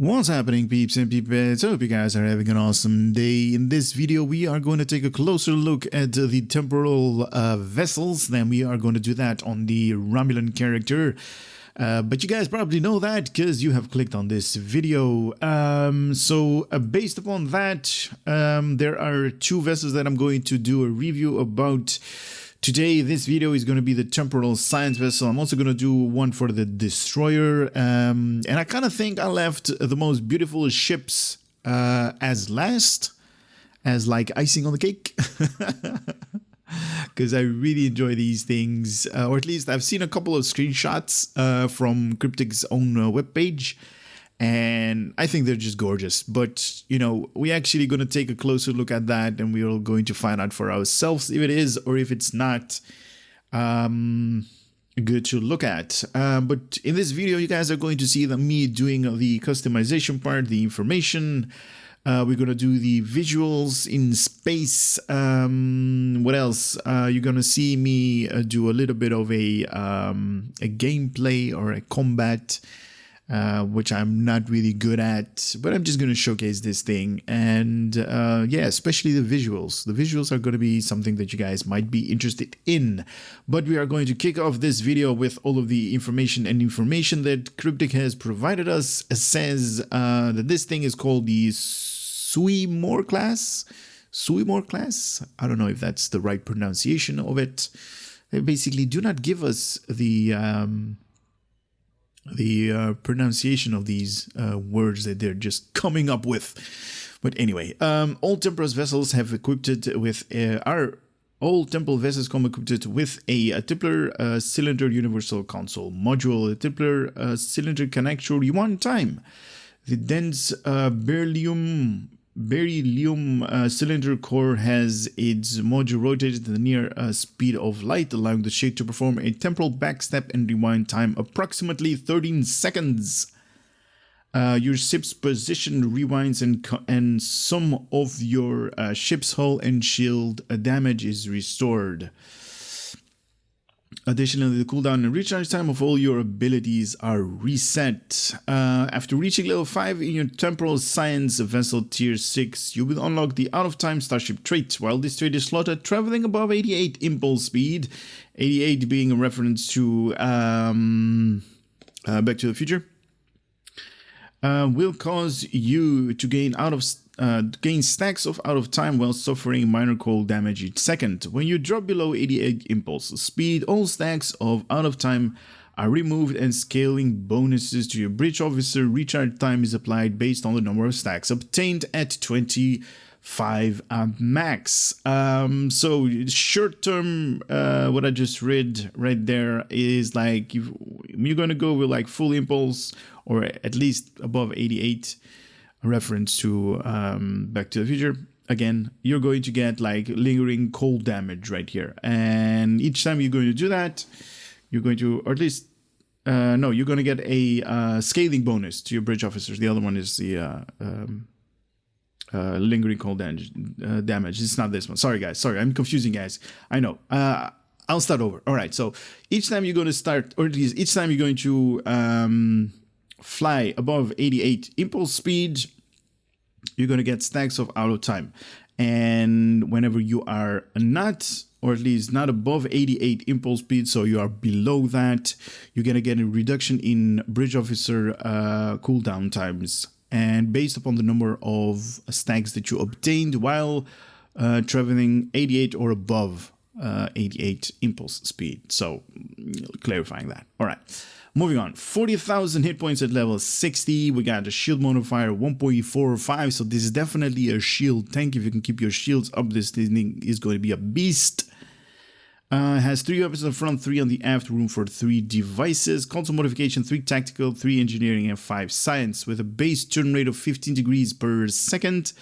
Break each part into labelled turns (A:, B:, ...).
A: What's happening, peeps and peepettes? I hope you guys are having an awesome day. In this video, we are going to take a closer look at the temporal vessels. Then we are going to do that on the Romulan character. But you guys probably know that because you have clicked on this video. Based upon that, there are two vessels that I'm going to do a review about. Today, this video is going to be the Temporal Science Vessel. I'm also going to do one for the Destroyer. And I kind of think I left the most beautiful ships as last, as like icing on the cake. Because I really enjoy these things. Or at least I've seen a couple of screenshots from Cryptic's own webpage. And I think they're just gorgeous. But, you know, we're actually going to take a closer look at that. And we're going to find out for ourselves if it is or if it's not good to look at. But in this video, you guys are going to see me doing the customization part, the information. We're going to do the visuals in space. What else? You're going to see me do a little bit of a gameplay or a combat. Which I'm not really good at, but I'm just going to showcase this thing. And yeah, especially the visuals. The visuals are going to be something that you guys might be interested in. But we are going to kick off this video with all of the information that Cryptic has provided us. It says that this thing is called the Sui'Mor class. Sui'Mor class? I don't know if that's the right pronunciation of it. They basically do not give us the pronunciation of these words that they're just coming up with. But anyway, all temporal vessels have equipped with all temporal vessels come equipped with a Tipler Cylinder universal console module. A Tipler Cylinder can actually one time. The dense beryllium cylinder core has its module rotated at the near speed of light, allowing the shade to perform a temporal backstep and rewind time approximately 13 seconds. Your ship's position rewinds and some of your ship's hull and shield damage is restored. Additionally, the cooldown and recharge time of all your abilities are reset. After reaching level 5 in your Temporal Science Vessel Tier 6, you will unlock the out-of-time Starship Trait. While this trait is slotted traveling above 88 impulse speed, 88 being a reference to Back to the Future, will cause you to gain stacks of out of time while suffering minor cold damage each second. When you drop below 88 impulse speed, all stacks of out of time are removed and scaling bonuses to your bridge officer recharge time is applied based on the number of stacks obtained at 25 max. So short term, what I just read right there is like you're going to go with like full impulse or at least above 88. Reference to Back to the Future. Again, you're going to get like lingering cold damage right here, and each time you're going to do that, you're going to, or at least no, you're going to get a scaling bonus to your bridge officers. The other one is the lingering cold damage. It's not this one. Sorry guys, sorry, I'm confusing guys. I know. I'll start over. All right, so each time you're going to start, or at least each time you're going to fly above 88 impulse speed, you're going to get stacks of out of time. And whenever you are not, or at least not above 88 impulse speed, so you are below that, you're going to get a reduction in bridge officer cooldown times. And based upon the number of stacks that you obtained while traveling 88 or above 88 impulse speed. So clarifying that. All right. Moving on, 40,000 hit points at level 60. We got a shield modifier 1.45, so this is definitely a shield tank. If you can keep your shields up, this thing is going to be a beast. Has 3 weapons on the front, 3 on the aft, room for 3 devices. Console modification, 3 tactical, 3 engineering, and 5 science, with a base turn rate of 15 degrees per second.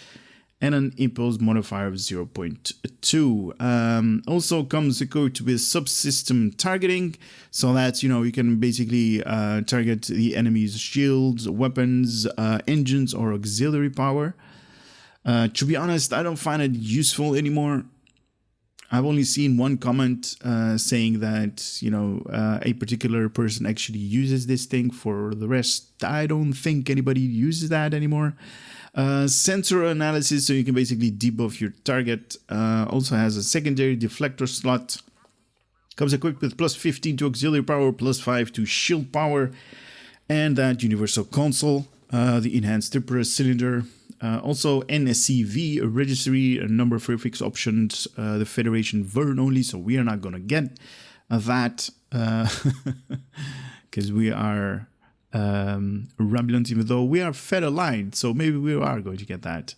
A: And an impulse modifier of 0.2. Also comes equipped with subsystem targeting, so that you can basically target the enemy's shields, weapons, engines, or auxiliary power. To be honest, I don't find it useful anymore. I've only seen one comment saying that, you know, a particular person actually uses this thing. For the rest, I don't think anybody uses that anymore. Sensor analysis, so you can basically debuff your target. Also has a secondary deflector slot. Comes equipped with plus 15 to auxiliary power, plus 5 to shield power, and that universal console, the enhanced Tipler Cylinder. Also NSCV, a registry, a number of prefix options, the Federation Vern only, so we are not going to get that because we are Romulan, even though we are Fed aligned, so maybe we are going to get that.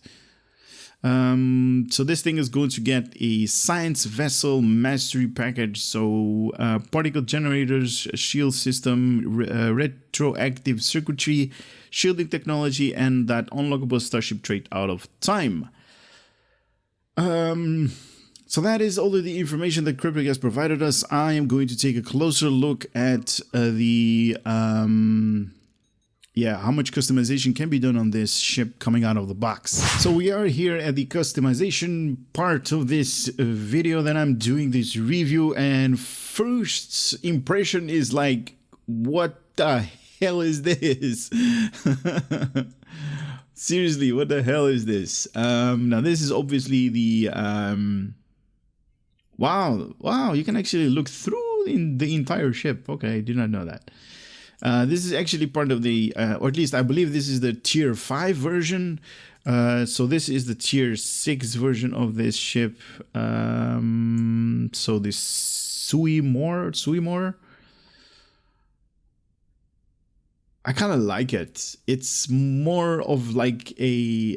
A: So this thing is going to get a science vessel mastery package. So particle generators, shield system, retroactive circuitry, shielding technology, and that unlockable Starship Trait out of time. So that is all of the information that Cryptic has provided us. I am going to take a closer look at how much customization can be done on this ship coming out of the box. So we are here at the customization part of this video that I'm doing this review, and first impression is like, what the hell is this? Seriously, what the hell is this? Now this is obviously the wow, you can actually look through the entire ship. Okay, I did not know that. This is actually part of the, or at least I believe this is the tier 5 version. So this is the tier 6 version of this ship. So this Sui'Mor. I kind of like it. It's more of like a,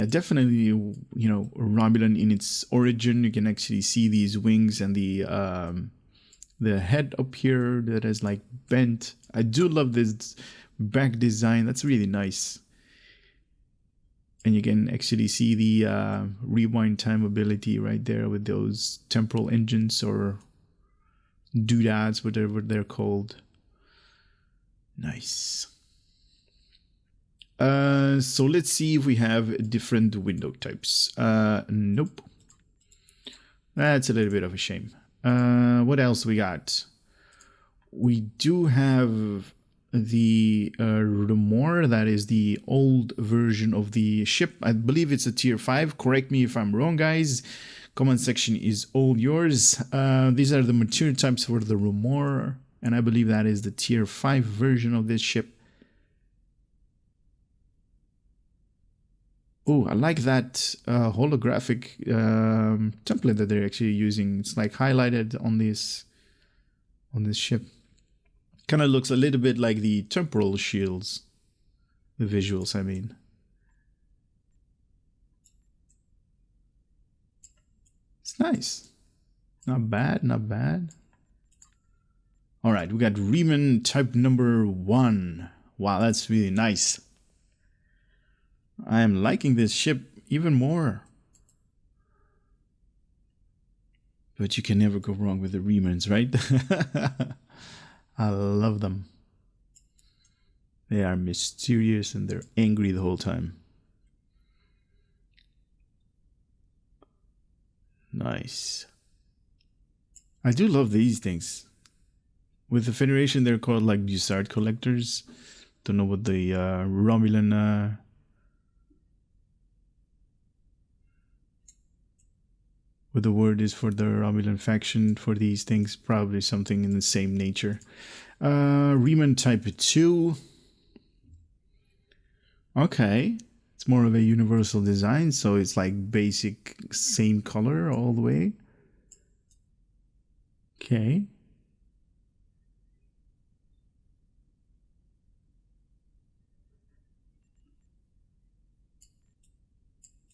A: definitely, you know, Romulan in its origin. You can actually see these wings and the head up here that is like bent. I do love this back design. That's really nice. And you can actually see the rewind time ability right there with those temporal engines or doodads, whatever they're called. Nice. So let's see if we have different window types. Nope. That's a little bit of a shame. What else we got? We do have the Sui'Mor, that is the old version of the ship. I believe it's a tier 5. Correct me if I'm wrong, guys. Comment section is all yours. These are the material types for the Sui'Mor, and I believe that is the tier 5 version of this ship. Oh, I like that holographic template that they're actually using. It's like highlighted on this ship. Kind of looks a little bit like the temporal shields. The visuals, I mean. It's nice. Not bad, not bad. All right, we got Riemann type number 1. Wow, that's really nice. I am liking this ship even more. But you can never go wrong with the Riemanns, right? I love them. They are mysterious and they're angry the whole time. Nice. I do love these things. With the Federation, they're called like Bussard collectors. Don't know what the Romulan... what the word is for the Romulan faction for these things. Probably something in the same nature. Riemann type 2. Okay. It's more of a universal design, so it's like basic same color all the way. Okay.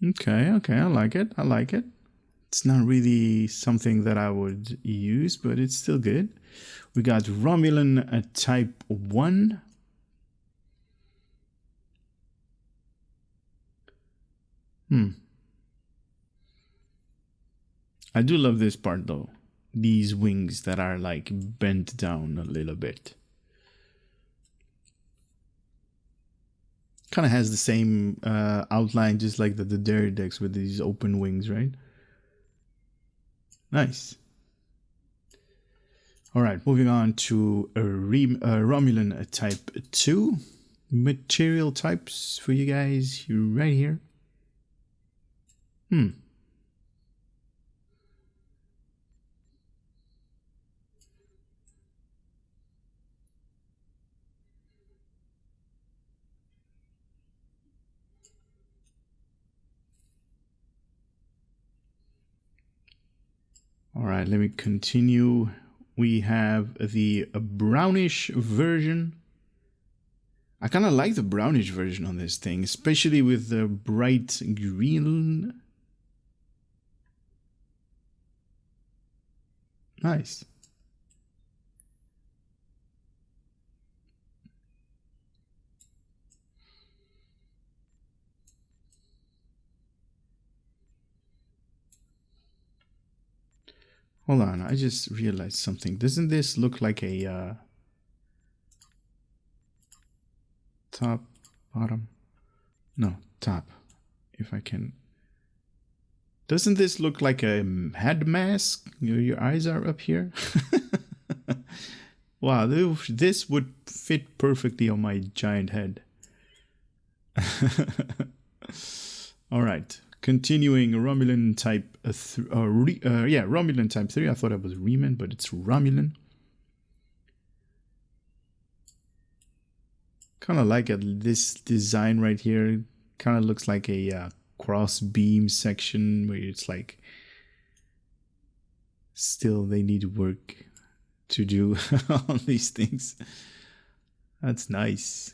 A: Okay, I like it. I like it. It's not really something that I would use, but it's still good. We got Romulan type 1. I do love this part though. These wings that are like bent down a little bit. Kind of has the same outline, just like the Derry decks with these open wings, right? Nice. All right, moving on to a Romulan type 2 material types for you guys right here. All right, let me continue. We have the brownish version. I kind of like the brownish version on this thing, especially with the bright green. Nice. Hold on, I just realized something. Doesn't this look like a top, bottom? No, top. If I can. Doesn't this look like a head mask? Your eyes are up here. Wow, this would fit perfectly on my giant head. All right. Continuing Romulan type Romulan type 3. I thought it was Riemann, but it's Romulan. Kind of like this design right here. Kind of looks like a cross beam section where it's like still they need work to do on these things. That's nice.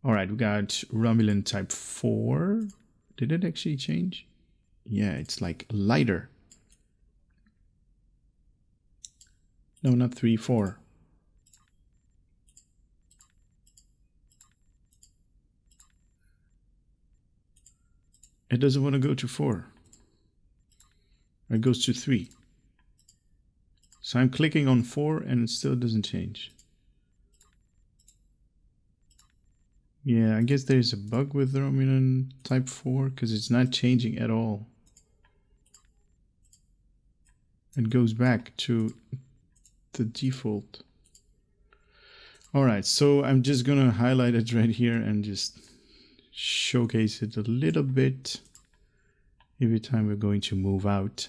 A: All right, we got Romulan type 4. Did it actually change? Yeah, it's like lighter. No, not 3, 4. It doesn't want to go to 4. It goes to 3. So I'm clicking on 4 and it still doesn't change. Yeah, I guess there's a bug with the Romulan type 4 because it's not changing at all. It goes back to the default. All right, so I'm just gonna highlight it right here and just showcase it a little bit every time we're going to move out.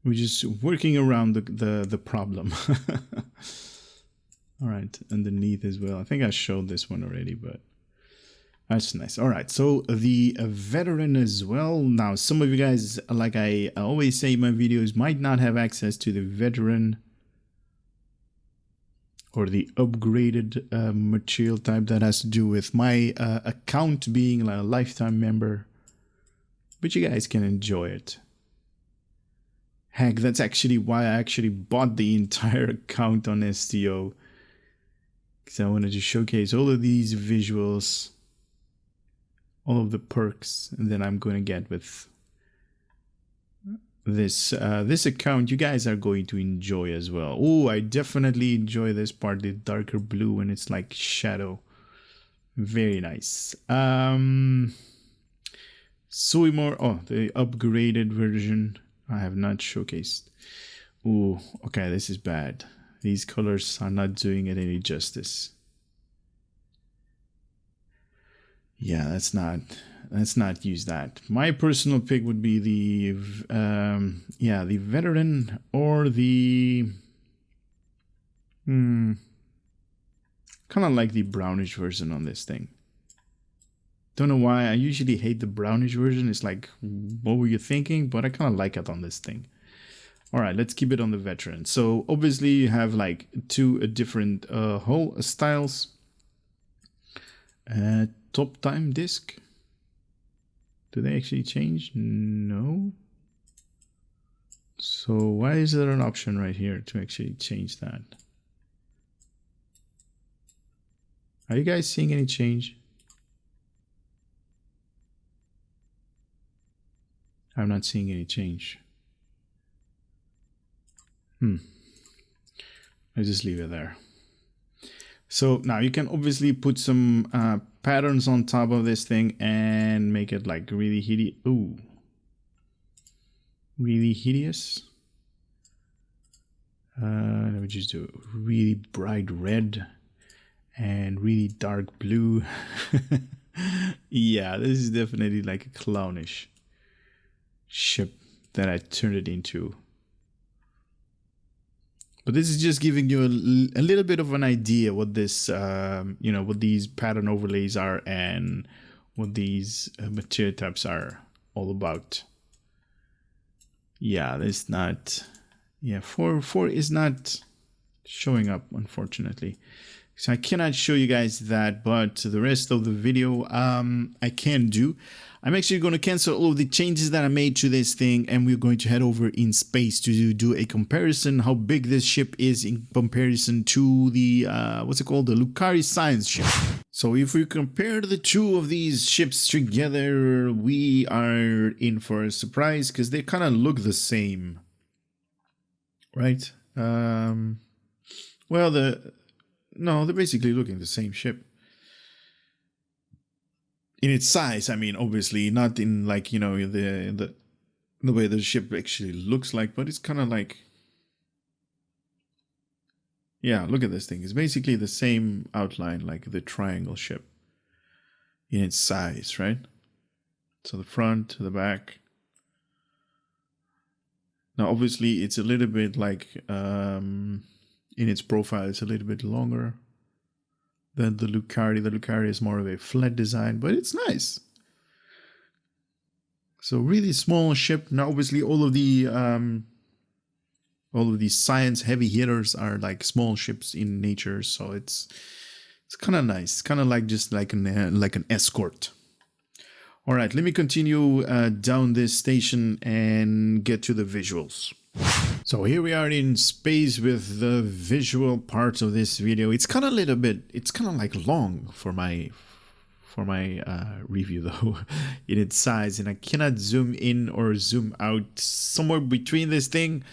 A: We're just working around the problem. All right, underneath as well. I think I showed this one already, but that's nice. All right, so the veteran as well. Now, some of you guys, like I always say in my videos, might not have access to the veteran or the upgraded material type. That has to do with my account being like a lifetime member, but you guys can enjoy it. Heck, that's actually why I actually bought the entire account on STO, because I wanted to showcase all of these visuals, all of the perks, and then I'm going to get with this this account. You guys are going to enjoy as well. Oh, I definitely enjoy this part, the darker blue when it's like shadow. Very nice. Sui'Mor, oh, the upgraded version. I have not showcased. Ooh, okay, this is bad. These colors are not doing it any justice. Yeah, let's not use that. My personal pick would be the the veteran or the kind of like the brownish version on this thing. Don't know why. I usually hate the brownish version. It's like, what were you thinking? But I kind of like it on this thing. All right, let's keep it on the veteran. So obviously you have like two different hull styles. Top time disk. Do they actually change? No. So why is there an option right here to actually change that? Are you guys seeing any change? I'm not seeing any change. I just leave it there. So now you can obviously put some patterns on top of this thing and make it like really hideous. Ooh, really hideous. Let me just do really bright red and really dark blue. Yeah, this is definitely like a clownish ship that I turned it into. But this is just giving you a little bit of an idea what this, you know, what these pattern overlays are and what these material types are all about. Yeah, there's not. Yeah, 4 is not showing up, unfortunately. So I cannot show you guys that, but the rest of the video I can do. I'm actually going to cancel all of the changes that I made to this thing, and we're going to head over in space to do a comparison how big this ship is in comparison to the what's it called, the Lucari science ship. So if we compare the two of these ships together, we are in for a surprise because they kind of look the same, right? Well, no, they're basically looking the same ship. In its size, I mean, obviously, not in like, you know, the way the ship actually looks like, but it's kind of like, yeah, look at this thing. It's basically the same outline like the triangle ship in its size, right? So the front, the back. Now, obviously, it's a little bit like, in its profile, it's a little bit longer than the Lucari. The Lucari is more of a flat design, but it's nice. So really small ship. Now, obviously, all of these science heavy hitters are like small ships in nature. So it's kind of nice. Kind of like just like an escort. All right, let me continue down this station and get to the visuals. So here we are in space with the visual parts of this video. It's kind of like long for my review though, in its size, and I cannot zoom in or zoom out. Somewhere between this thing.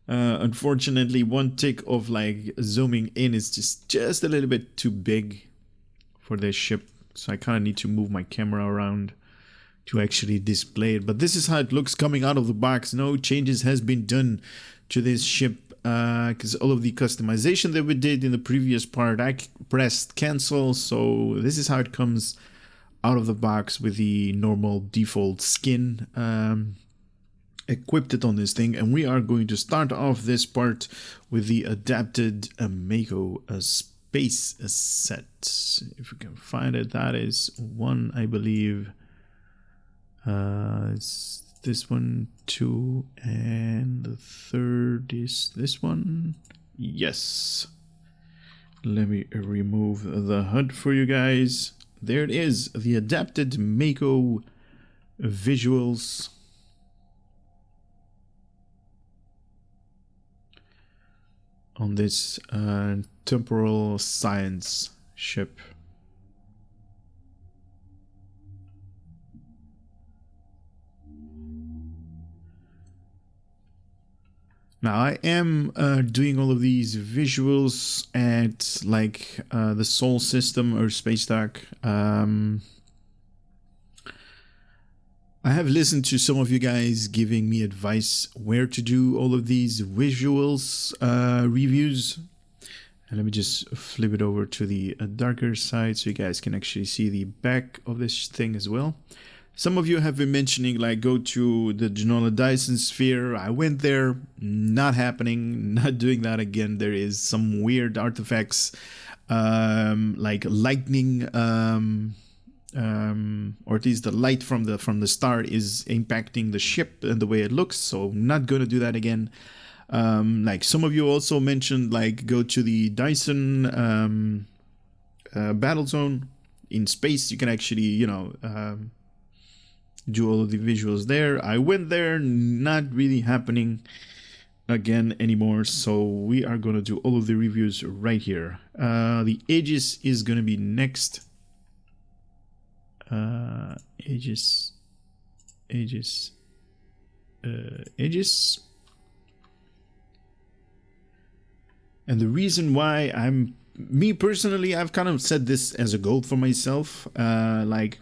A: Unfortunately, one tick of like zooming in is just a little bit too big for this ship. So I kind of need to move my camera around to actually display it. But this is how it looks coming out of the box. No changes has been done to this ship because all of the customization that we did in the previous part, I pressed cancel. So this is how it comes out of the box with the normal default skin equipped on this thing. And we are going to start off this part with the adapted Mako space set. If we can find it, that is one, I believe. It's this one, 2, and the third is this one. Yes. Let me remove the HUD for you guys. There it is, the adapted Mako visuals. On this temporal science ship. Now I am doing all of these visuals at like the Sol system or Space Dock. I have listened to some of you guys giving me advice where to do all of these visuals reviews. And let me just flip it over to the darker side so you guys can actually see the back of this thing as well. Some of you have been mentioning like go to the Genola Dyson sphere. I went there, not happening, not doing that again. There is some weird artifacts like lightning or at least the light from the star is impacting the ship and the way it looks, so I'm not gonna do that again. Like some of you also mentioned like go to the Dyson battle zone in space. You can actually, you know, do all of the visuals there. I went there, not really happening again anymore, so we are gonna do all of the reviews right here. The Aegis is gonna be next. Aegis. And the reason why I'm me personally, I've kind of set this as a goal for myself. Like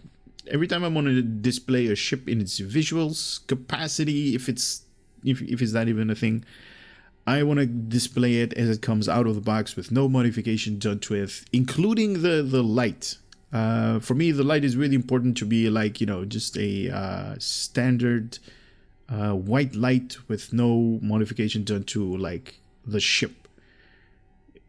A: every time I want to display a ship in its visuals capacity, if it's not even a thing, I want to display it as it comes out of the box with no modification done to it, including the light. For me, the light is really important to be like, you know, just a standard white light with no modification done to like the ship.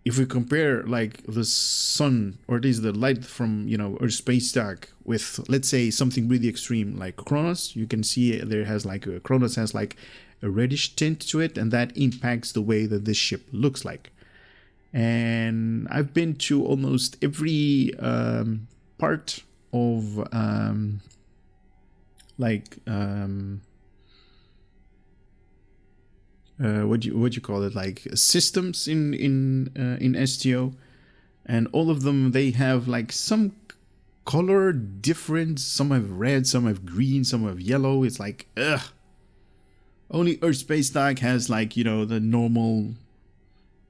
A: If we compare like the sun, or at least the light from, you know, Earth space stack with, let's say, something really extreme like Kronos, you can see there has like Kronos has like a reddish tint to it, and that impacts the way that this ship looks like. And I've been to almost every part of what you call it, like systems in STO, and all of them, they have like some color difference. Some have red, some have green, some have yellow. It's like, ugh. Only Earth Space Stack has like, you know, the normal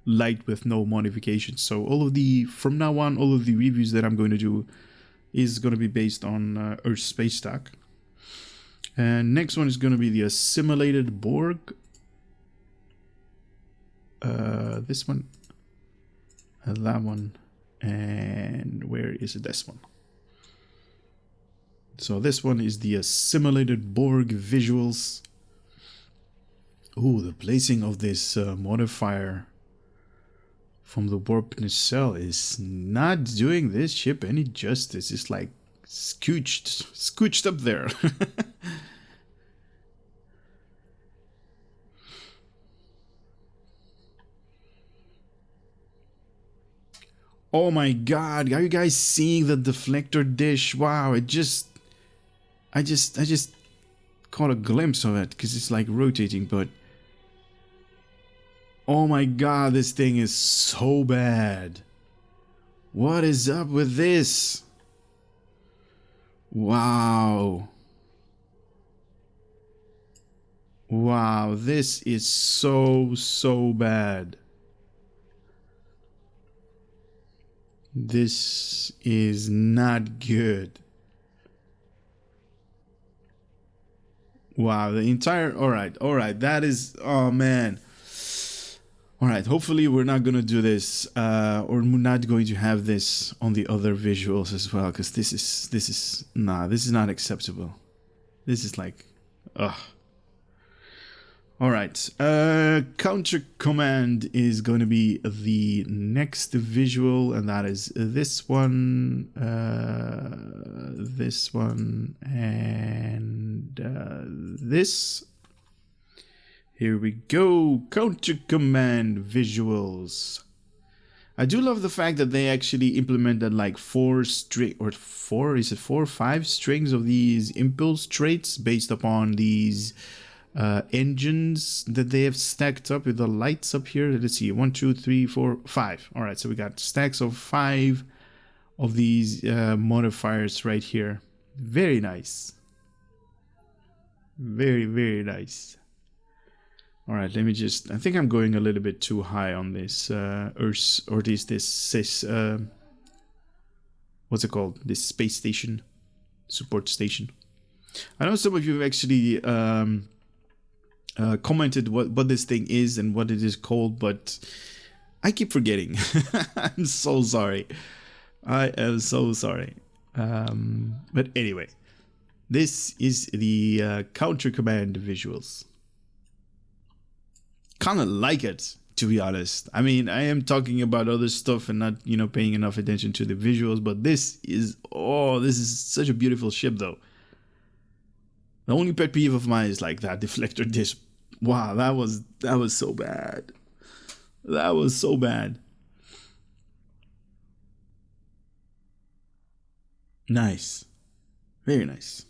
A: light with no modifications. So from now on, all of the reviews that I'm going to do is going to be based on Earth Space Stack. And next one is going to be the assimilated Borg. This one, that one, and where is it? This one. So this one is the assimilated Borg visuals. Ooh, the placing of this modifier from the warp nacelle is not doing this ship any justice. It's like scooched up there. Oh my god, are you guys seeing the deflector dish? Wow, I just caught a glimpse of it because it's like rotating, but oh my god, this thing is so bad. What is up with this? Wow. Wow, this is so bad. This is not good. Wow, the entire... Alright, that is... Oh, man. Alright, hopefully we're not gonna do this, or we're not going to have this on the other visuals as well, because this is not acceptable. This is like... Ugh. Alright, counter command is going to be the next visual, and that is this one, and this. Here we go, counter command visuals. I do love the fact that they actually implemented like 5 strings of these impulse traits based upon these engines that they have stacked up with the lights up here. Let's see, 1, 2, 3, 4, 5. All right, so we got stacks of 5 of these modifiers right here. Very nice. Very nice. All right, let me just... I think I'm going a little bit too high on this Earth, or at least this what's it called? This space station, support station. I know some of you have actually commented what this thing is and what it is called, but I keep forgetting. I'm so sorry. I am so sorry. But anyway, this is the counter command visuals. Kind of like it, to be honest. I mean, I am talking about other stuff and not, you know, paying enough attention to the visuals, but this is such a beautiful ship, though. The only pet peeve of mine is like that deflector disc. Wow, that was so bad. That was so bad. Nice. Very nice.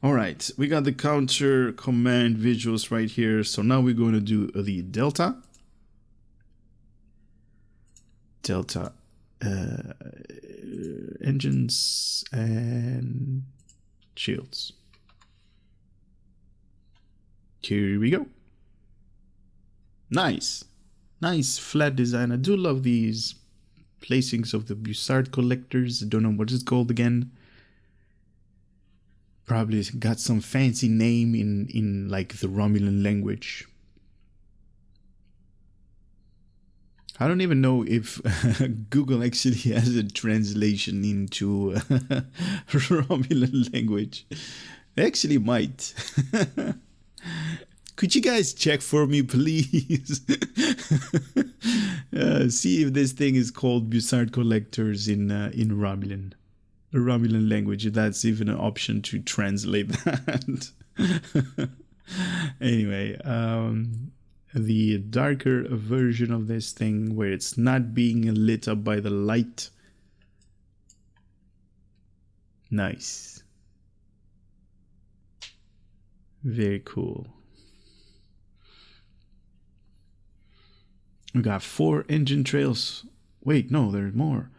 A: All right, we got the counter command visuals right here. So now we're going to do the delta. Engines and shields. Here we go. Nice flat design. I do love these placings of the Bussard collectors. I don't know what it's called again. Probably got some fancy name in like the Romulan language. I don't even know if Google actually has a translation into Romulan language. It actually might. Could you guys check for me, please? See if this thing is called Bussard collectors in Romulan. The Romulan language, if that's even an option to translate that. Anyway, the darker version of this thing where it's not being lit up by the light. Nice. Very cool. We got 4 engine trails. Wait, no, there's more.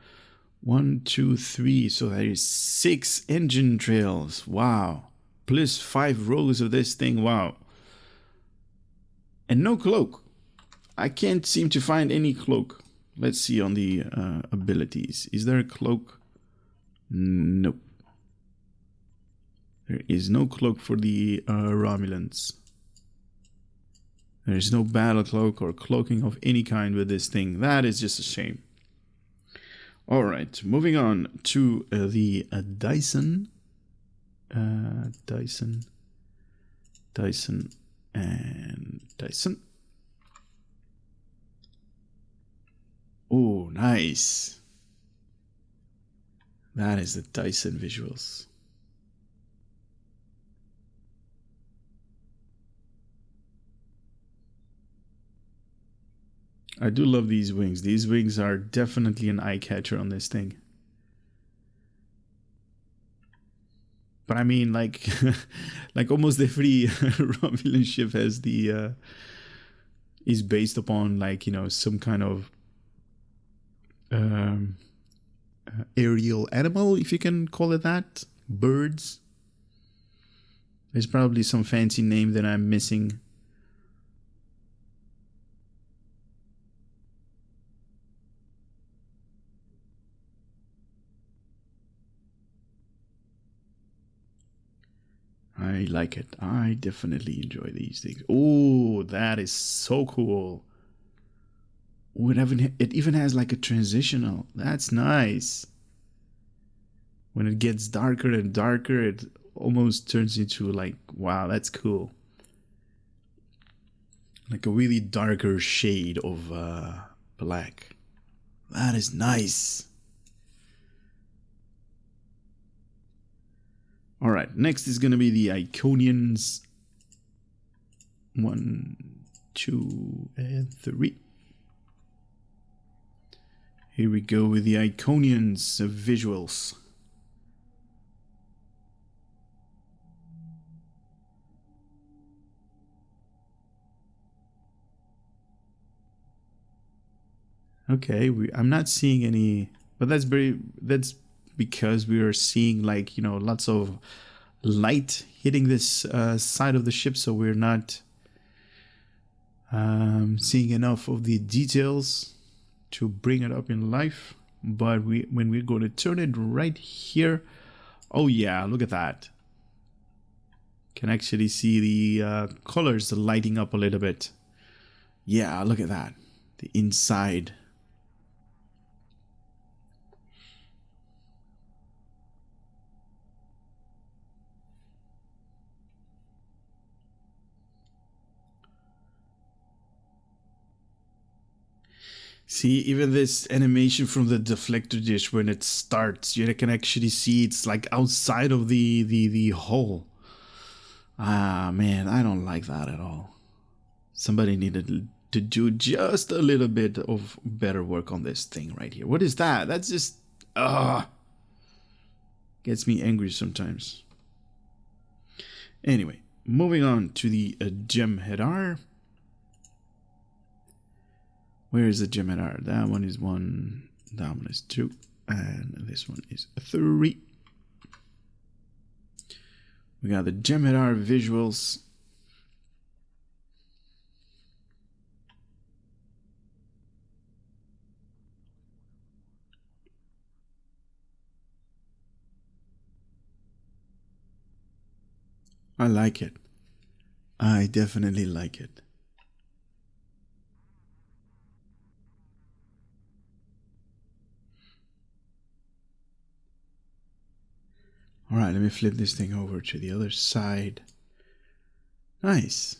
A: 1, 2, 3. So there is 6 engine trails. Wow. Plus 5 rows of this thing. Wow. And no cloak. I can't seem to find any cloak. Let's see on the abilities. Is there a cloak? Nope. There is no cloak for the Romulans. There is no battle cloak or cloaking of any kind with this thing. That is just a shame. All right, moving on to the Dyson. Dyson, and Dyson. Oh, nice. That is the Dyson visuals. I do love these wings. These wings are definitely an eye catcher on this thing. But I mean, like, like almost every Romulan ship has the is based upon like, you know, some kind of aerial animal, if you can call it that. Birds. There's probably some fancy name that I'm missing. I like it. I definitely enjoy these things. Oh, that is so cool. Oh, it even has like a transitional. That's nice. When it gets darker and darker, it almost turns into like, wow, that's cool. Like a really darker shade of black. That is nice. All right, next is going to be the Iconians. 1, 2, and 3. Here we go with the Iconians visuals. Okay, I'm not seeing any, but that's because we are seeing, like, you know, lots of light hitting this side of the ship, so we're not seeing enough of the details to bring it up in life. But when we're going to turn it right here, oh yeah, look at that. Can actually see the colors lighting up a little bit. Yeah, look at that. The inside. See, even this animation from the deflector dish, when it starts, you can actually see it's like outside of the hull. Ah, man, I don't like that at all. Somebody needed to do just a little bit of better work on this thing right here. What is that? That's just, gets me angry sometimes. Anyway, moving on to the Jem'Hadar. Where is the Jem'Hadar? That one is 1, that one is 2, and this one is 3. We got the Jem'Hadar visuals. I like it. I definitely like it. All right, let me flip this thing over to the other side. Nice.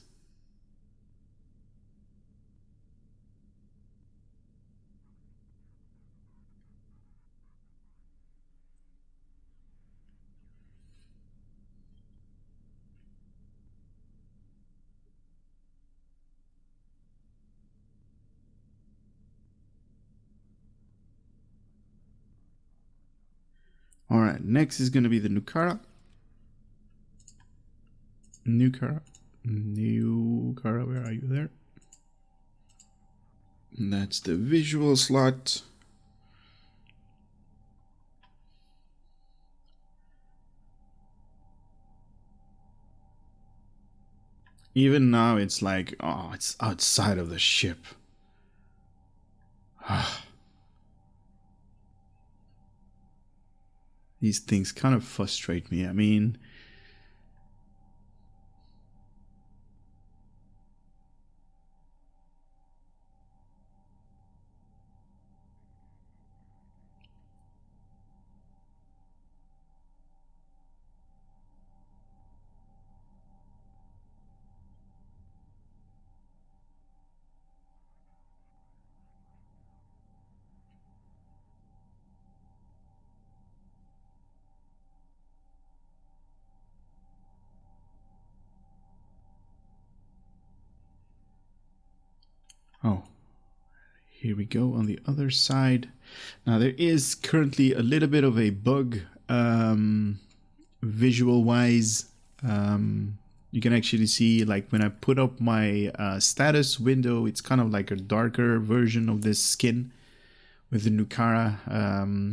A: All right, next is going to be the Nukara. Nukara, where are you there? And that's the visual slot. Even now it's like, oh, it's outside of the ship. These things kind of frustrate me. I mean, oh, here we go on the other side. Now there is currently a little bit of a bug visual wise. You can actually see, like, when I put up my status window, it's kind of like a darker version of this skin with the Nukara.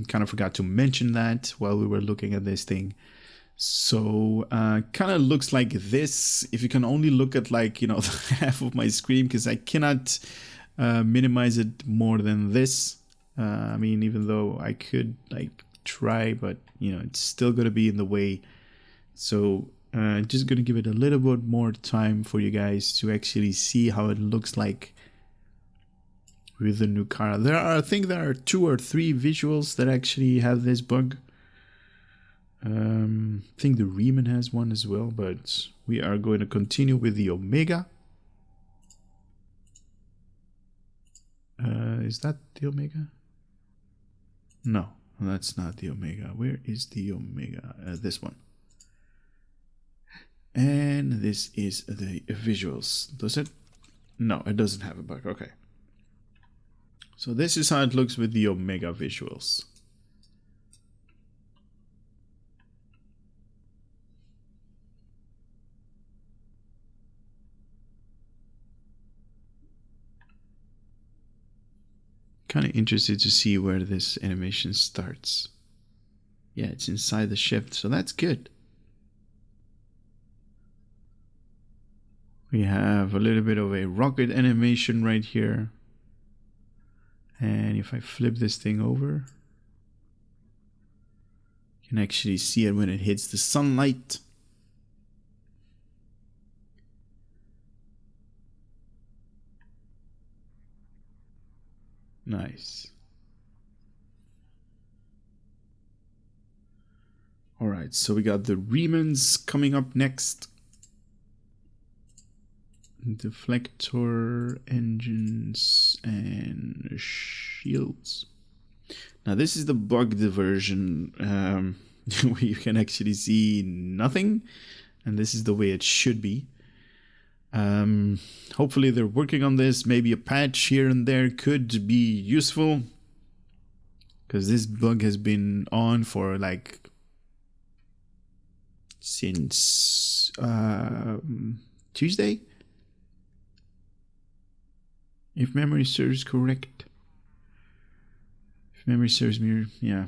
A: Kind of forgot to mention that while we were looking at this thing. So kind of looks like this. If you can only look at, like, you know, half of my screen, because I cannot minimize it more than this. I mean, even though I could, like, try, but, you know, it's still going to be in the way. So just going to give it a little bit more time for you guys to actually see how it looks like with the Nukara. There are, I think there are 2 or 3 visuals that actually have this bug. I think the Riemann has one as well, but we are going to continue with the Omega. Is that the Omega? No, that's not the Omega. Where is the Omega? This one. And this is the visuals. Does it? No, it doesn't have a bug. Okay. So this is how it looks with the Omega visuals. Kind of interested to see where this animation starts. Yeah, it's inside the ship, so that's good. We have a little bit of a rocket animation right here. And if I flip this thing over, you can actually see it when it hits the sunlight. Nice. All right, so we got the Riemanns coming up next. Deflector, engines, and shields. Now this is the bugged version where you can actually see nothing, and this is the way it should be. Hopefully they're working on this. Maybe a patch here and there could be useful, because this bug has been on for like since Tuesday, if memory serves correct. If memory serves me, yeah.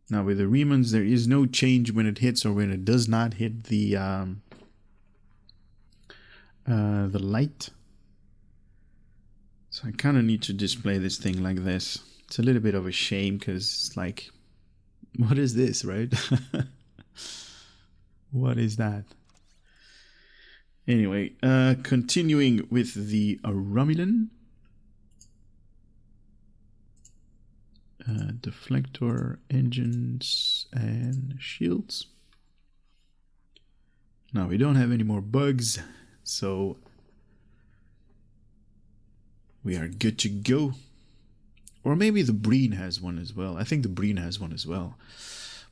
A: Now with the Riemanns, there is no change when it hits or when it does not hit the light. So I kind of need to display this thing like this. It's a little bit of a shame because it's like, what is this, right? What is that? Anyway, continuing with the Romulan. Deflector, engines, and shields. Now we don't have any more bugs, so we are good to go. Or maybe the Breen has one as well. I think the Breen has one as well.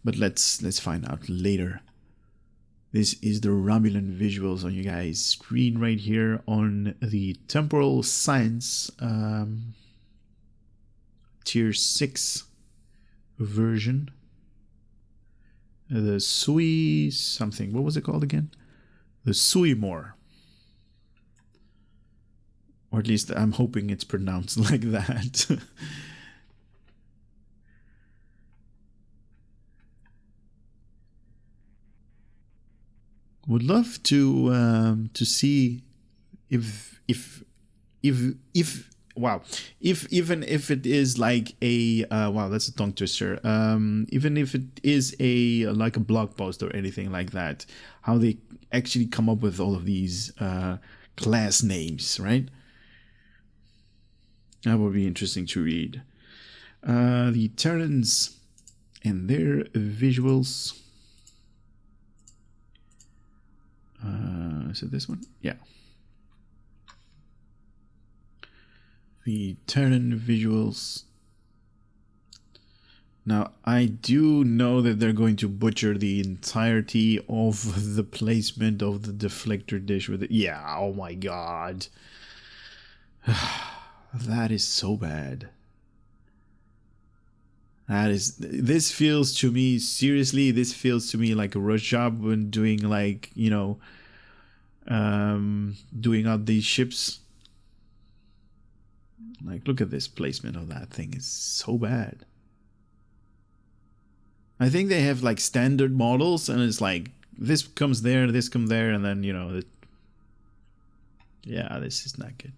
A: But let's find out later. This is the Romulan visuals on you guys' screen right here on the Temporal Science Tier 6 version. The Sui something. What was it called again? The Sui'Mor. Or at least I'm hoping it's pronounced like that. Would love to see if wow, if even if it is like a wow, that's a tongue twister. Even if it is a like a blog post or anything like that, how they actually come up with all of these class names, right? That would be interesting to read. The Terrans and their visuals. Is it this one? Yeah. The Terran visuals. Now, I do know that they're going to butcher the entirety of the placement of the deflector dish with it. Yeah, oh my god. That is so bad. This feels to me, seriously, this feels to me like a rush job when doing like, you know, doing out these ships. Like, look at this placement of that thing. It's so bad. I think they have like standard models and it's like this comes there, this comes there, and then, you know, yeah, this is not good.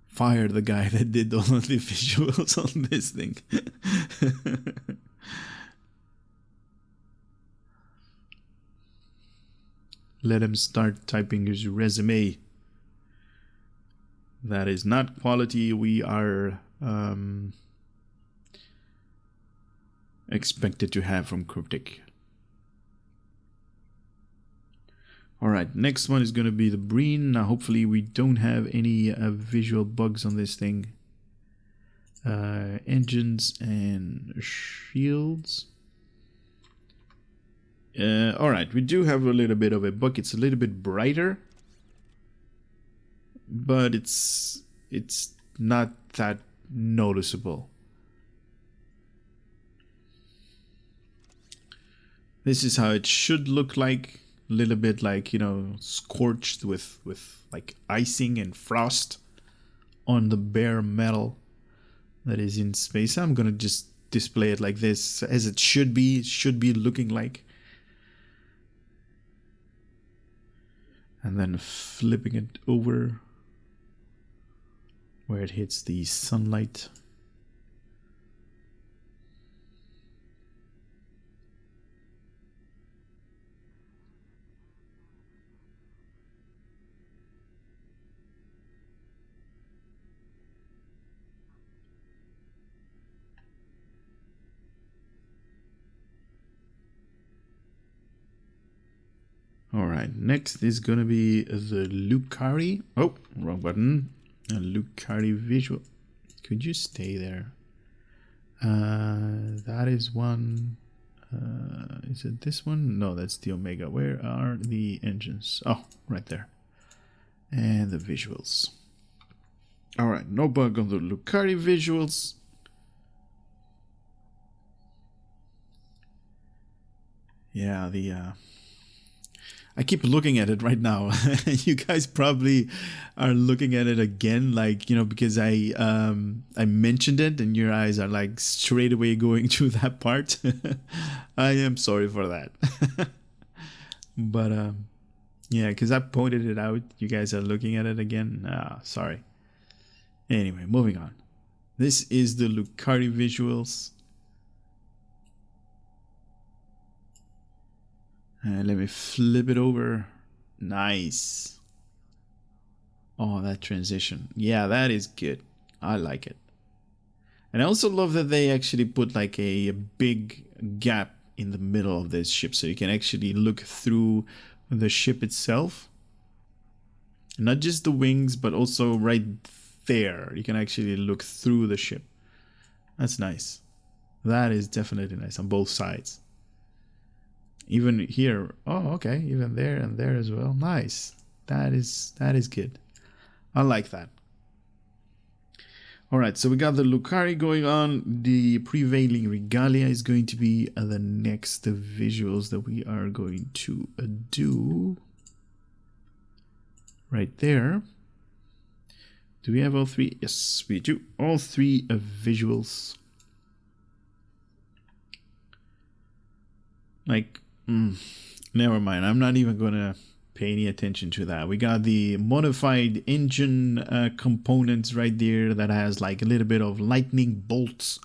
A: Fire the guy that did all of the visuals on this thing. Let him start typing his resume. That is not quality we are expected to have from Cryptic. Alright, next one is going to be the Breen. Now hopefully we don't have any visual bugs on this thing. Engines and shields. Alright, we do have a little bit of a bug. It's a little bit brighter. But it's not that noticeable. This is how it should look like. A little bit like, you know, scorched with like icing and frost on the bare metal that is in space. I'm gonna just display it like this as it should be looking like, and then flipping it over where it hits the sunlight. Alright, next is gonna be the Lucari. Oh, wrong button. A Lucari visual. Could you stay there? That is one. Is it this one? No, that's the Omega. Where are the engines? Oh, right there. And the visuals. Alright, no bug on the Lucari visuals. Yeah, the I keep looking at it right now. You guys probably are looking at it again, like, you know, because I mentioned it and your eyes are like straight away going to that part. I am sorry for that. But yeah, because I pointed it out. You guys are looking at it again. Sorry. Anyway, moving on. This is the Lucari visuals. Let me flip it over. Nice. Oh, that transition. Yeah, that is good. I like it. And I also love that they actually put like a big gap in the middle of this ship, so you can actually look through the ship itself. Not just the wings, but also right there. You can actually look through the ship. That's nice. That is definitely nice on both sides. Even here, oh, okay, even there and there as well. Nice. That is good. I like that. All right, so we got the Lucari going on. The prevailing regalia is going to be the next visuals that we are going to do. Right there. Do we have all three? Yes, we do. All three visuals. Like, never mind. I'm not even going to pay any attention to that. We got the modified engine components right there that has like a little bit of lightning bolts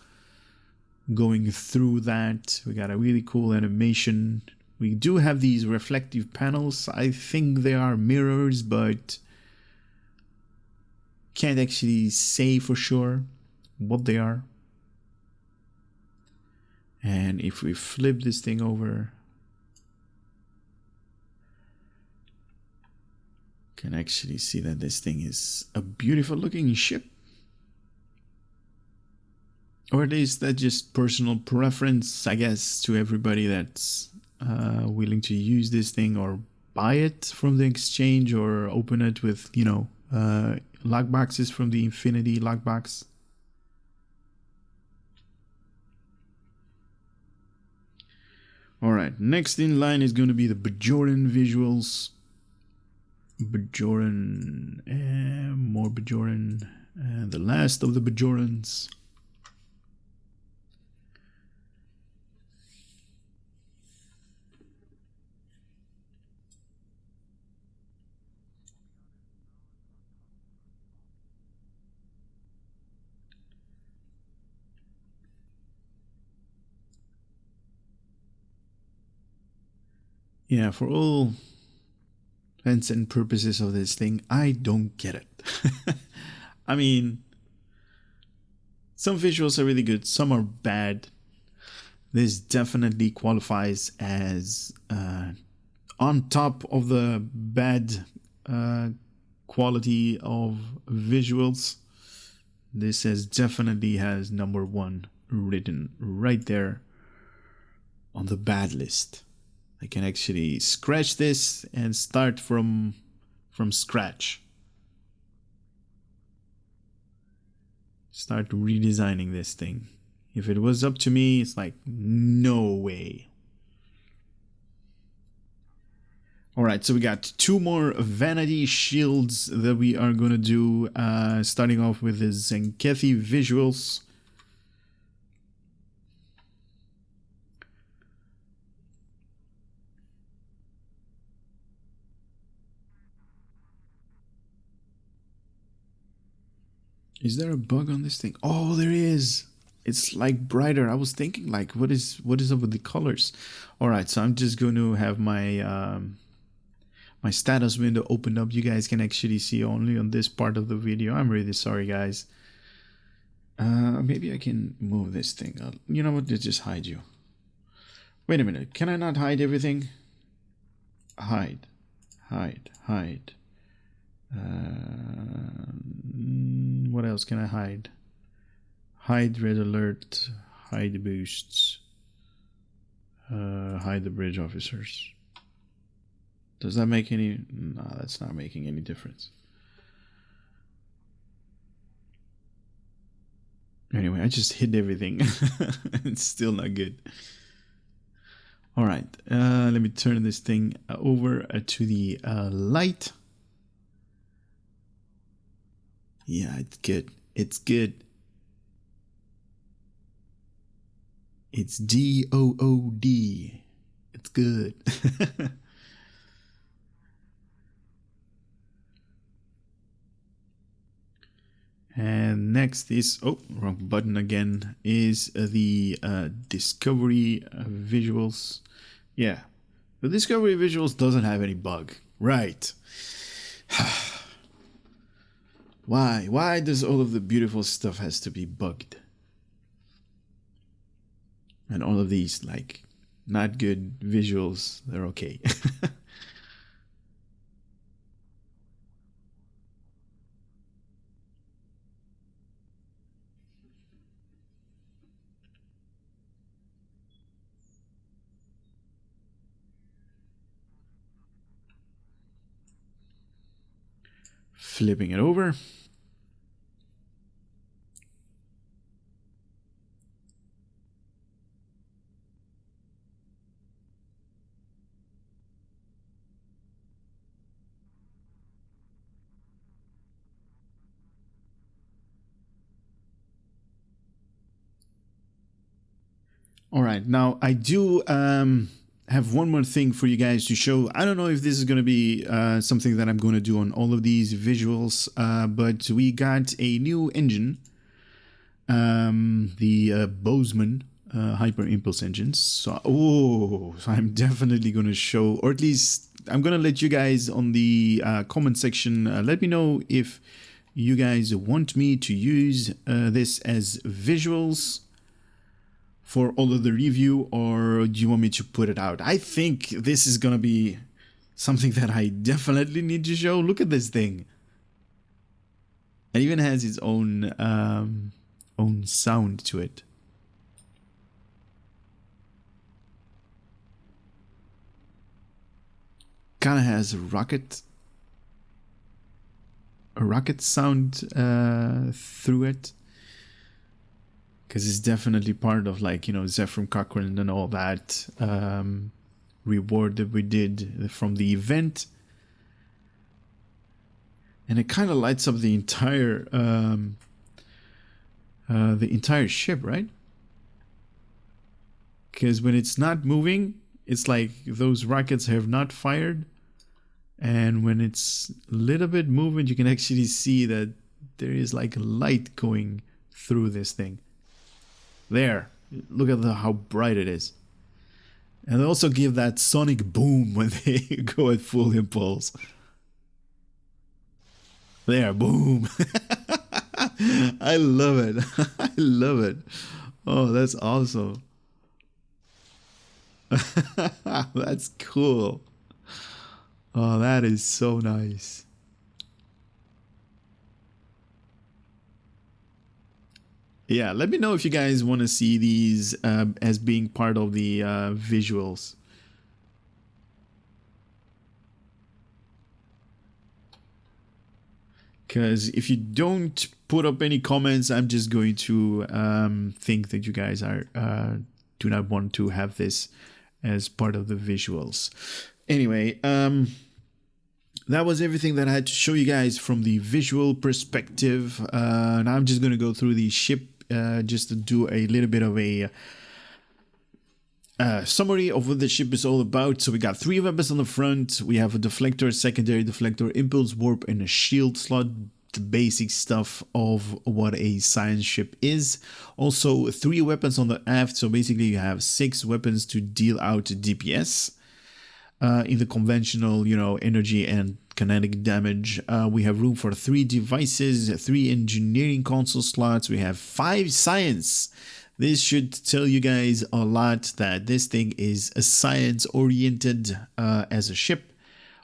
A: going through that. We got a really cool animation. We do have these reflective panels. I think they are mirrors, but can't actually say for sure what they are. And if we flip this thing over, can actually see that this thing is a beautiful looking ship. Or at least that's just personal preference, I guess, to everybody that's willing to use this thing or buy it from the exchange or open it with, you know, lockboxes from the Infinity lockbox. All right, next in line is going to be the Bajoran visuals. Bajoran, more Bajoran, the last of the Bajorans. Yeah, for all intents and purposes of this thing, I don't get it. I mean, some visuals are really good, some are bad. This definitely qualifies as on top of the bad quality of visuals. This definitely has number one written right there on the bad list. I can actually scratch this and start from scratch. Start redesigning this thing. If it was up to me, it's like, no way. All right, so we got two more vanity shields that we are going to do, starting off with the Zenkethi visuals. Is there a bug on this thing? Oh, there is. It's like brighter. I was thinking like, what is up with the colors? All right, so I'm just going to have my my status window opened up. You guys can actually see only on this part of the video. I'm really sorry, guys. Maybe I can move this thing. You know what? Let's just hide you. Wait a minute. Can I not hide everything? Hide. What else can I hide? Hide red alert, hide boosts, hide the bridge officers. Does that make any? No, that's not making any difference. Anyway, I just hid everything. It's still not good. All right, let me turn this thing over to the light. Yeah, it's good. It's good. It's DOOD. It's good. And next is, oh, wrong button again, is the discovery visuals. Yeah, the discovery visuals doesn't have any bug. Right. Why does all of the beautiful stuff has to be bugged? And all of these, like, not good visuals, they're okay. Flipping it over. All right, now I do have one more thing for you guys to show. I don't know if this is going to be something that I'm going to do on all of these visuals, but we got a new engine, the Bozeman Hyper Impulse engines. So, so I'm definitely going to show, or at least I'm going to let you guys on the comment section, let me know if you guys want me to use this as visuals for all of the review, or do you want me to put it out? I think this is gonna be something that I definitely need to show. Look at this thing. It even has its own own sound to it. Kind of has a rocket sound through it. Because it's definitely part of, like, you know, Zephyr Cochrane and all that reward that we did from the event. And it kind of lights up the entire ship, right? Because when it's not moving, it's like those rockets have not fired. And when it's a little bit moving, you can actually see that there is like light going through this thing. There, look at how bright it is. And they also give that sonic boom when they go at full impulse. There, boom. I love it. I love it. Oh, that's awesome. That's cool. Oh, that is so nice. Yeah, let me know if you guys want to see these as being part of the visuals. Because if you don't put up any comments, I'm just going to think that you guys are do not want to have this as part of the visuals. Anyway, that was everything that I had to show you guys from the visual perspective. And I'm just going to go through the ship just to do a little bit of a summary of what the ship is all about. So we got 3 weapons on the front. We have a deflector, secondary deflector, impulse warp, and a shield slot. The basic stuff of what a science ship is. Also 3 weapons on the aft. So basically you have 6 weapons to deal out DPS. In the conventional, you know, energy and kinetic damage. We have room for 3 devices, 3 engineering console slots. We have 5 science. This should tell you guys a lot that this thing is a science oriented as a ship.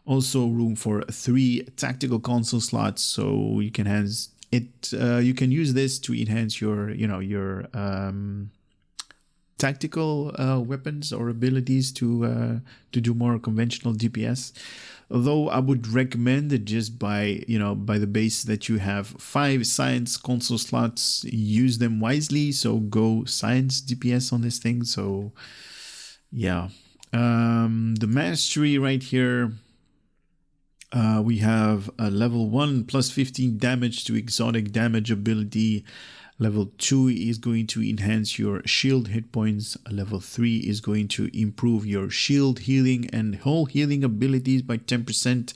A: Also room for 3 tactical console slots, so you can has it. You can use this to enhance your, you know, your tactical weapons or abilities to do more conventional DPS. Although I would recommend it just by, you know, by the base that you have 5 science console slots, use them wisely. So go science DPS on this thing. So yeah, The mastery right here, we have a level 1 plus 15 damage to exotic damage ability. Level 2 is going to enhance your shield hit points. Level 3 is going to improve your shield healing and whole healing abilities by 10%.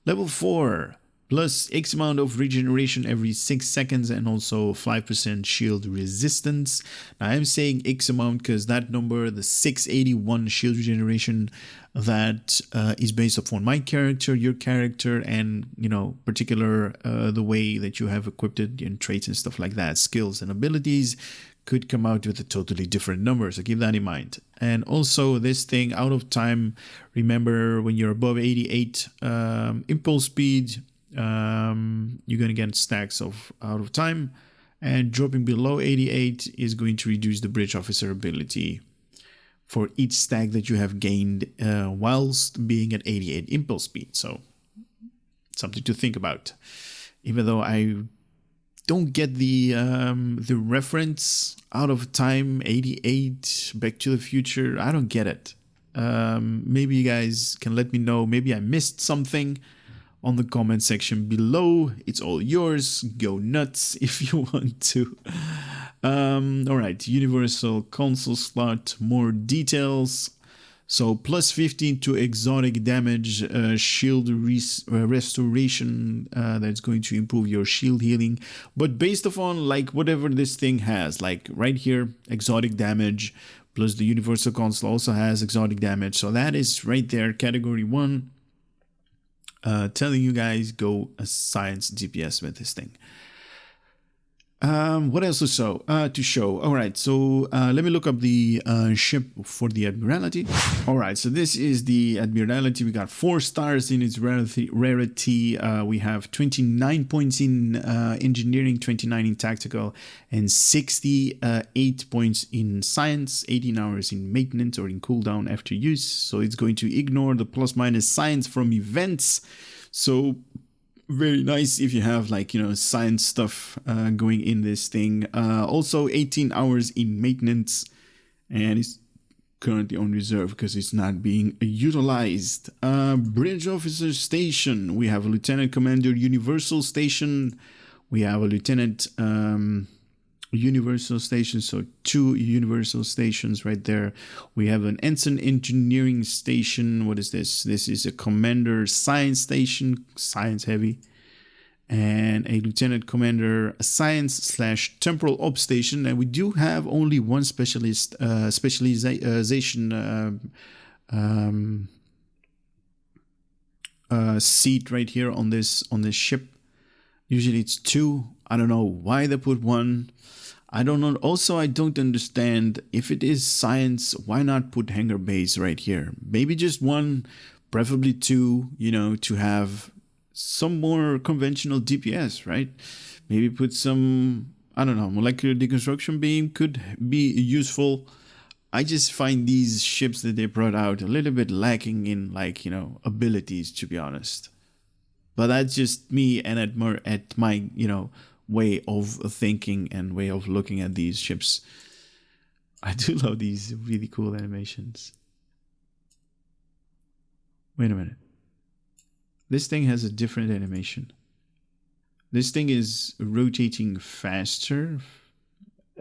A: Level 4 plus X amount of regeneration every 6 seconds and also 5% shield resistance. Now I'm saying X amount because that number, the 681 shield regeneration, that is based upon my character, your character, and particular the way that you have equipped it and traits and stuff like that, skills and abilities could come out with a totally different number, so keep that in mind. And also this thing, out of time, remember when you're above 88 impulse speed, you're going to get stacks of out of time, and dropping below 88 is going to reduce the bridge officer ability for each stack that you have gained whilst being at 88 impulse speed. So something to think about. Even though I don't get the reference, out of time, 88, Back to the Future, I don't get it. Maybe you guys can let me know. Maybe I missed something on the comment section below. It's all yours. Go nuts if you want to. All right, universal console slot, more details. So plus 15 to exotic damage, shield restoration, that's going to improve your shield healing, but based upon like whatever this thing has, like right here, exotic damage, plus the universal console also has exotic damage. So that is right there, category 1. Telling you guys, go a science DPS with this thing. What else to show? All right, so let me look up the ship for the Admiralty. All right, so this is the Admiralty. We got 4 stars in its rarity. We have 29 points in engineering, 29 in tactical, and 68 points in science, 18 hours in maintenance or in cooldown after use. So it's going to ignore the plus minus science from events. So very nice if you have like science stuff going in this thing. Also 18 hours in maintenance, and it's currently on reserve because it's not being utilized. Bridge officer station, we have a lieutenant commander universal station, we have a lieutenant universal station, so 2 universal stations right there. We have an ensign engineering station. What is this? This is a commander science station, science heavy, and a lieutenant commander science / temporal op station. And we do have only one specialization seat right here on this ship. Usually it's 2. I don't know why they put 1. I don't know. Also, I don't understand, if it is science, why not put hangar bays right here? Maybe just 1, preferably 2, to have some more conventional DPS, right? Maybe put some, I don't know, molecular deconstruction beam could be useful. I just find these ships that they brought out a little bit lacking in abilities, to be honest. But that's just me and at my way of thinking and way of looking at these ships. I do love these really cool animations. Wait a minute. This thing has a different animation. This thing is rotating faster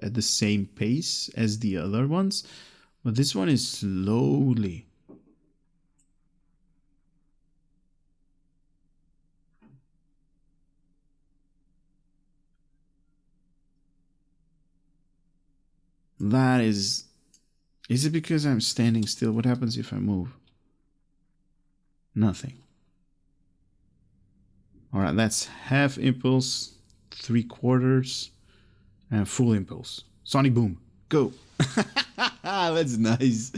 A: at the same pace as the other ones, but this one is slowly. That is it because I'm standing still? What happens if I move? Nothing. All right, that's half impulse, 3/4, and full impulse. Sonic boom, go. That's nice.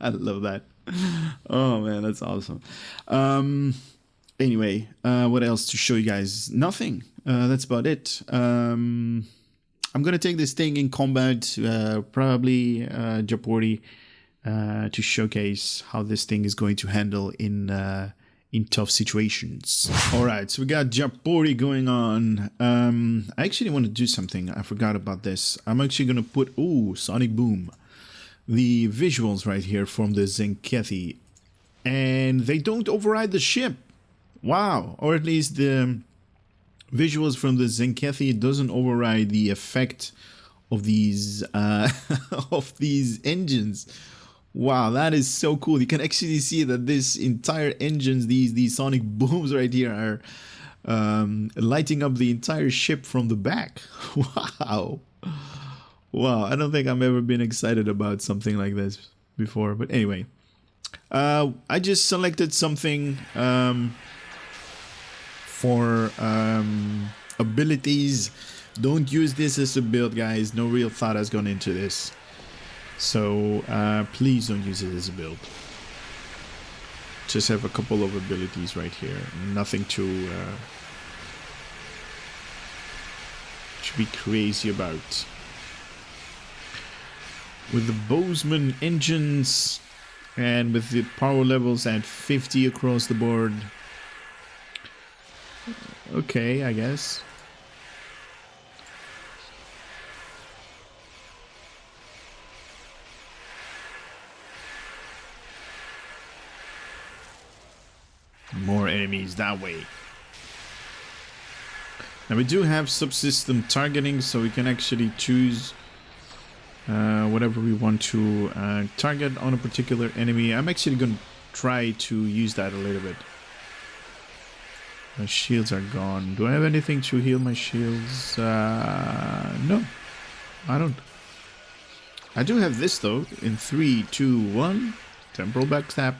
A: I love that. Oh man, that's awesome. Anyway, what else to show you guys? Nothing. That's about it. I'm gonna take this thing in combat, probably Japorti, to showcase how this thing is going to handle in tough situations. All right, so we got Japorti going on. I actually want to do something. I forgot about this. I'm actually gonna put Sonic Boom. the visuals right here from the Zenkethi, and they don't override the ship. Wow, or at least the visuals from the Zenkethi doesn't override the effect of these of these engines. Wow, that is so cool. You can actually see that this entire engines, these sonic booms right here are lighting up the entire ship from the back. Wow. Wow, I don't think I've ever been excited about something like this before. But anyway, I just selected something for abilities. Don't use this as a build, guys. No real thought has gone into this. So please don't use it as a build. Just have a couple of abilities right here. Nothing to be crazy about. With the Bozeman engines and with the power levels at 50 across the board. Okay, I guess. More enemies that way. Now we do have subsystem targeting, so we can actually choose whatever we want to target on a particular enemy. I'm actually going to try to use that a little bit. My shields are gone. Do I have anything to heal my shields? No, I don't. I do have this though. In 3, 2, 1, temporal backstab.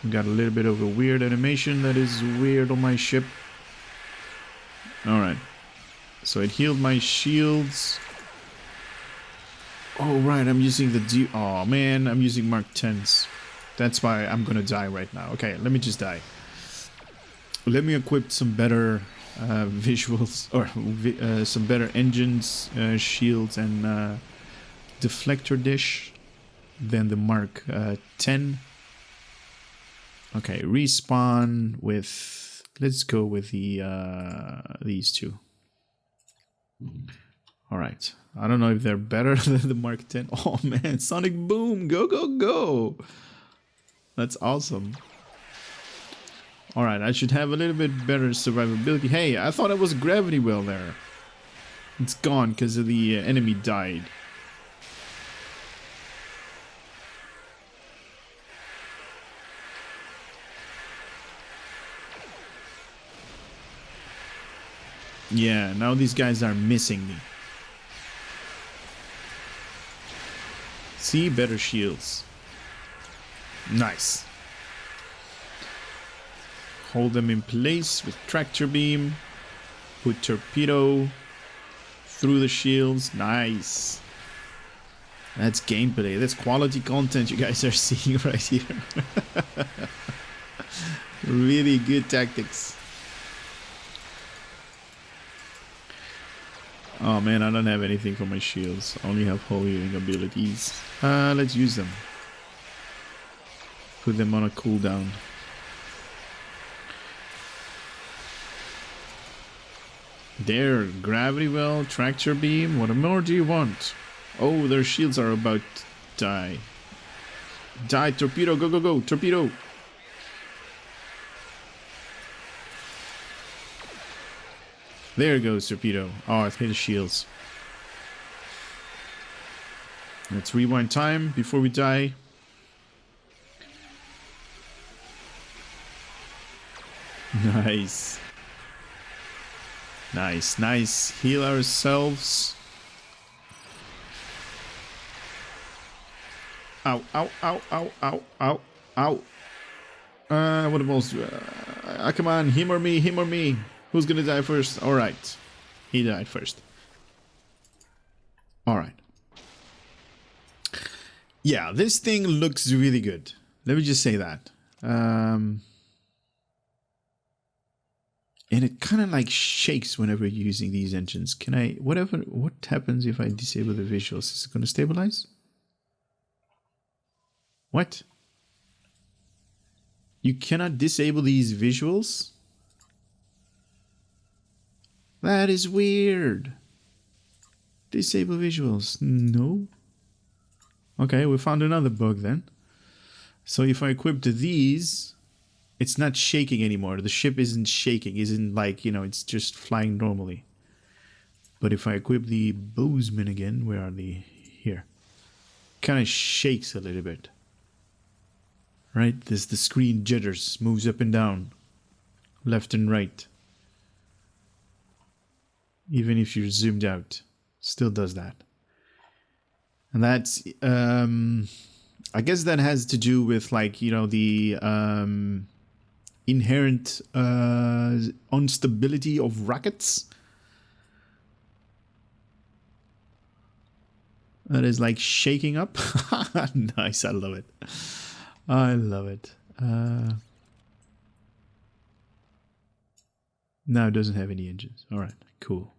A: Got a little bit of a weird animation that is weird on my ship. Alright. So it healed my shields. Oh, right. I'm using the oh, man. I'm using Mark 10s. That's why I'm gonna die right now. Okay, let me just die. Let me equip some better visuals. Or some better engines, shields, and deflector dish than the Mark 10. Okay, respawn with, let's go with the these two. All right. I don't know if they're better than the Mark 10. Oh man, sonic boom, go go go. That's awesome. All right, I should have a little bit better survivability. Hey, I thought it was a gravity well there. It's gone because of the enemy died. Yeah, now these guys are missing me. See, better shields. Nice. Hold them in place with tractor beam. Put torpedo through the shields. Nice. That's gameplay. That's quality content you guys are seeing right here. Really good tactics. Oh man, I don't have anything for my shields. I only have whole healing abilities. Let's use them. Put them on a cooldown. There, gravity well, tractor beam. What more do you want? Oh, their shields are about to die. Die, torpedo, go, go, go, torpedo. There goes torpedo. Oh, I've hit the shields. Let's rewind time before we die. Nice. Nice, nice. Heal ourselves. Ow, ow, ow, ow, ow, ow, ow. What else? Come on, him or me, him or me. Who's gonna die first? Alright. He died first. Alright. Yeah, this thing looks really good. Let me just say that. And it kind of like shakes whenever you're using these engines. Can I, what happens if I disable the visuals? Is it going to stabilize? What? You cannot disable these visuals? That is weird. Disable visuals. No. Okay, we found another bug then. So if I equip these, it's not shaking anymore. The ship isn't shaking. Isn't like, you know, it's just flying normally. But if I equip the Bozeman again, where are the... Here. Kind of shakes a little bit. Right? The screen jitters, moves up and down. Left and right. Even if you're zoomed out. Still does that. And that's... I guess that has to do with, like, you know, the inherent instability of rockets. That is like shaking up. Nice, I love it. I love it. Now it doesn't have any engines. All right, cool.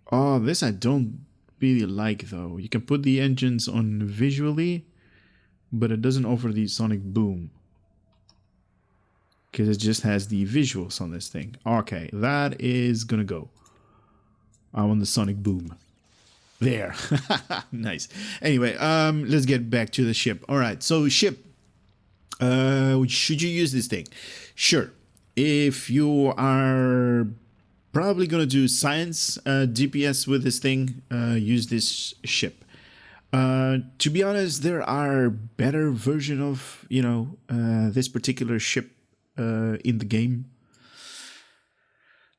A: Oh, this I don't really like though. You can put the engines on visually, but it doesn't offer the sonic boom. Because it just has the visuals on this thing. Okay, that is gonna go. I want the sonic boom. There. Nice. Anyway, let's get back to the ship. Alright, so ship. Should you use this thing? Sure. If you are probably gonna do science DPS with this thing, use this ship. To be honest, there are better version of, you know, this particular ship in the game.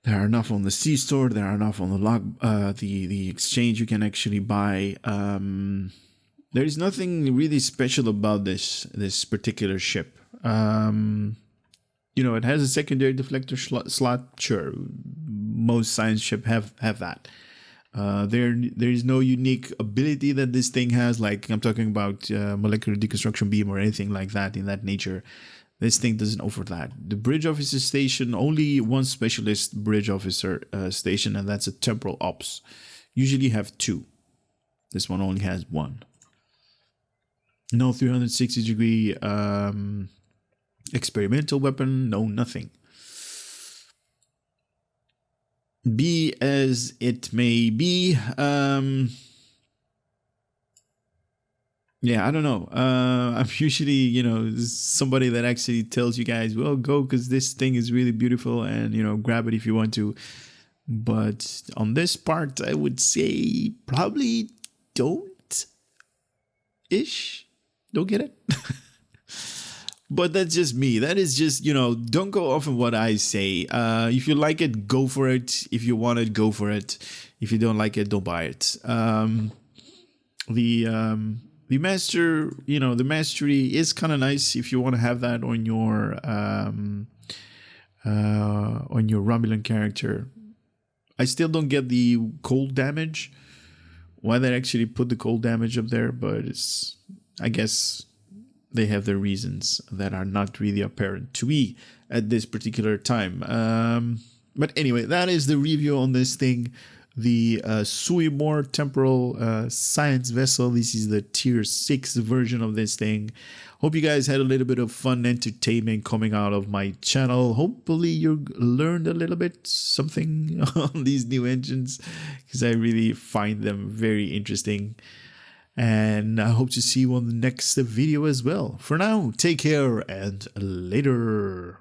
A: There are enough on the C store. There are enough on the log, the exchange you can actually buy. There is nothing really special about this particular ship. You know, it has a secondary deflector slot. Sure, most science ship have that. There is no unique ability that this thing has. Like I'm talking about molecular deconstruction beam or anything like that in that nature. This thing doesn't offer that. The bridge officer station, only one specialist bridge officer station, and that's a temporal ops. Usually have two. This one only has one. No 360-degree experimental weapon. No, nothing. Be as it may be. Yeah, I don't know. I'm usually, you know, somebody that actually tells you guys, well, go because this thing is really beautiful and, you know, grab it if you want to. But on this part, I would say probably don't-ish. Don't get it? But that's just me. That is just, you know, don't go off of what I say. If you like it, go for it. If you want it, go for it. If you don't like it, don't buy it. The master, you know, the mastery is kind of nice if you want to have that on your Romulan character. I still don't get the cold damage. Why they actually put the cold damage up there, but it's, I guess they have their reasons that are not really apparent to me at this particular time. But anyway, that is the review on this thing. The Sui'Mor Temporal Science Vessel. This is the tier 6 version of this thing. Hope you guys had a little bit of fun entertainment coming out of my channel. Hopefully you learned a little bit something on these new engines, because I really find them very interesting. And I hope to see you on the next video as well. For now, take care and later.